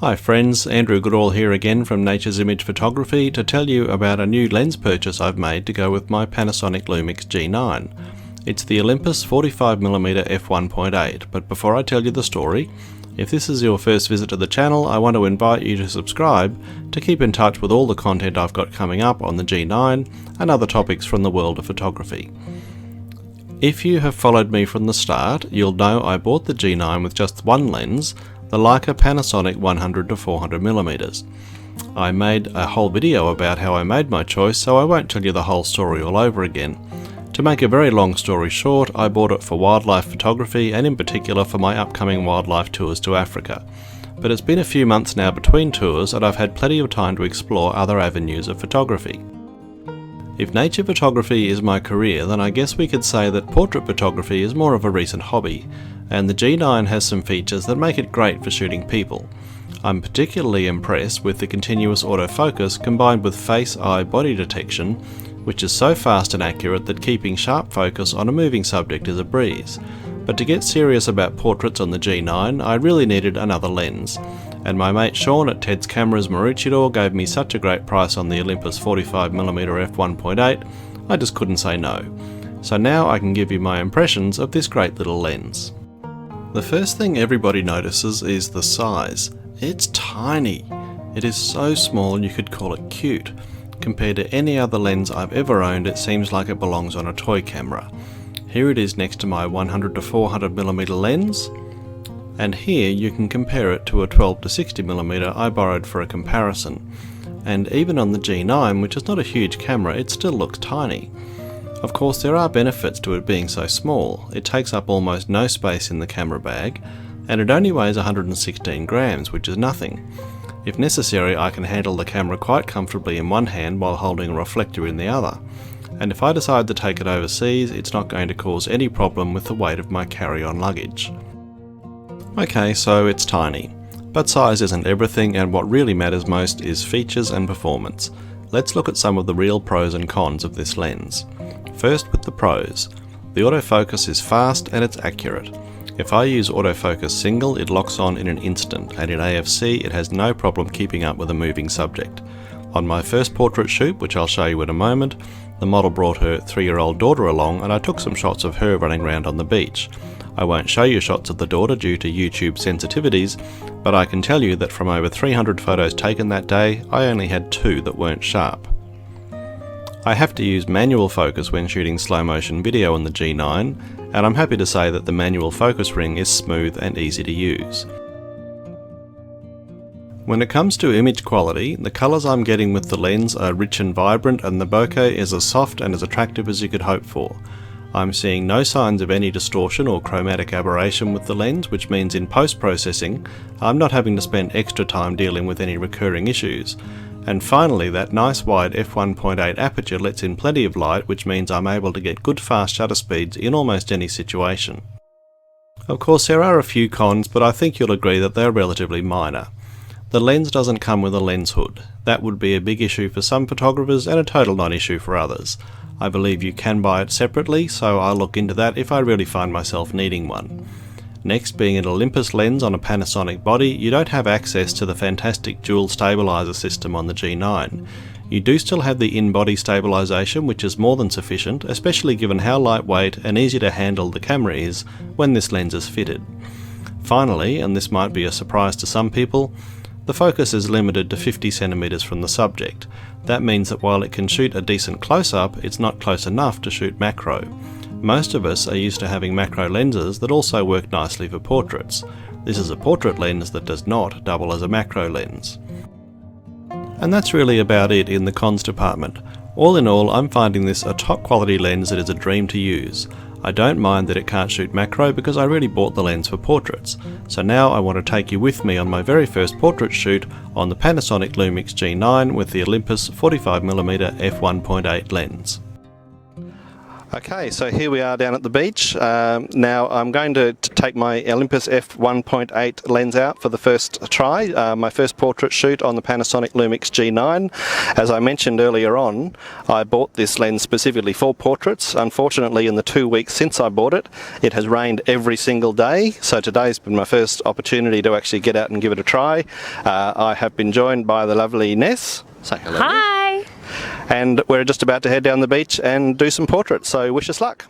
Hi friends, Andrew Goodall here again from Nature's Image Photography to tell you about a new lens purchase I've made to go with my Panasonic Lumix G9. It's the Olympus 45mm f1.8, but before I tell you the story, if this is your first visit to the channel, I want to invite you to subscribe to keep in touch with all the content I've got coming up on the G9 and other topics from the world of photography. If you have followed me from the start, you'll know I bought the G9 with just one lens, the Leica Panasonic 100-400mm. I made a whole video about how I made my choice, so I won't tell you the whole story all over again. To make a very long story short, I bought it for wildlife photography and in particular for my upcoming wildlife tours to Africa. But it's been a few months now between tours and I've had plenty of time to explore other avenues of photography. If nature photography is my career, then I guess we could say that portrait photography is more of a recent hobby, and the G9 has some features that make it great for shooting people. I'm particularly impressed with the continuous autofocus combined with face-eye body detection, which is so fast and accurate that keeping sharp focus on a moving subject is a breeze. But to get serious about portraits on the G9, I really needed another lens, and my mate Sean at Ted's Cameras Maroochydore gave me such a great price on the Olympus 45mm f1.8, I just couldn't say no. So now I can give you my impressions of this great little lens. The first thing everybody notices is the size. It's tiny. It is so small you could call it cute. Compared to any other lens I've ever owned, it seems like it belongs on a toy camera. Here it is next to my 100-400mm lens, and here you can compare it to a 12-60mm I borrowed for a comparison. And even on the G9, which is not a huge camera, it still looks tiny. Of course, there are benefits to it being so small. It takes up almost no space in the camera bag, and it only weighs 116 grams, which is nothing. If necessary, I can handle the camera quite comfortably in one hand while holding a reflector in the other. And if I decide to take it overseas, it's not going to cause any problem with the weight of my carry-on luggage. Okay, so it's tiny. But size isn't everything, and what really matters most is features and performance. Let's look at some of the real pros and cons of this lens. First, with the pros. The autofocus is fast and it's accurate. If I use autofocus single, it locks on in an instant, and in AFC it has no problem keeping up with a moving subject. On my first portrait shoot, which I'll show you in a moment, the model brought her 3-year-old daughter along and I took some shots of her running around on the beach. I won't show you shots of the daughter due to YouTube sensitivities, but I can tell you that from over 300 photos taken that day, I only had 2 that weren't sharp. I have to use manual focus when shooting slow motion video on the G9, and I'm happy to say that the manual focus ring is smooth and easy to use. When it comes to image quality, the colours I'm getting with the lens are rich and vibrant, and the bokeh is as soft and as attractive as you could hope for. I'm seeing no signs of any distortion or chromatic aberration with the lens, which means in post-processing, I'm not having to spend extra time dealing with any recurring issues. And finally, that nice wide f1.8 aperture lets in plenty of light, which means I'm able to get good fast shutter speeds in almost any situation. Of course, there are a few cons, but I think you'll agree that they're relatively minor. The lens doesn't come with a lens hood. That would be a big issue for some photographers and a total non-issue for others. I believe you can buy it separately, so I'll look into that if I really find myself needing one. Next, being an Olympus lens on a Panasonic body, you don't have access to the fantastic dual stabilizer system on the G9. You do still have the in-body stabilization, which is more than sufficient, especially given how lightweight and easy to handle the camera is when this lens is fitted. Finally, and this might be a surprise to some people, the focus is limited to 50 centimeters from the subject. That means that while it can shoot a decent close-up, it's not close enough to shoot macro. Most of us are used to having macro lenses that also work nicely for portraits. This is a portrait lens that does not double as a macro lens. And that's really about it in the cons department. All in all, I'm finding this a top quality lens that is a dream to use. I don't mind that it can't shoot macro because I really bought the lens for portraits. So now I want to take you with me on my very first portrait shoot on the Panasonic Lumix G9 with the Olympus 45mm f1.8 lens. Okay, so here we are down at the beach. Now I'm going to take my Olympus F-1.8 lens out for the first try, my first portrait shoot on the Panasonic Lumix G9. As I mentioned earlier on, I bought this lens specifically for portraits. Unfortunately, in the 2 weeks since I bought it, it has rained every single day, so today's been my first opportunity to actually get out and give it a try. I have been joined by the lovely Ness. Say hello. Hi! And we're just about to head down the beach and do some portraits, so wish us luck.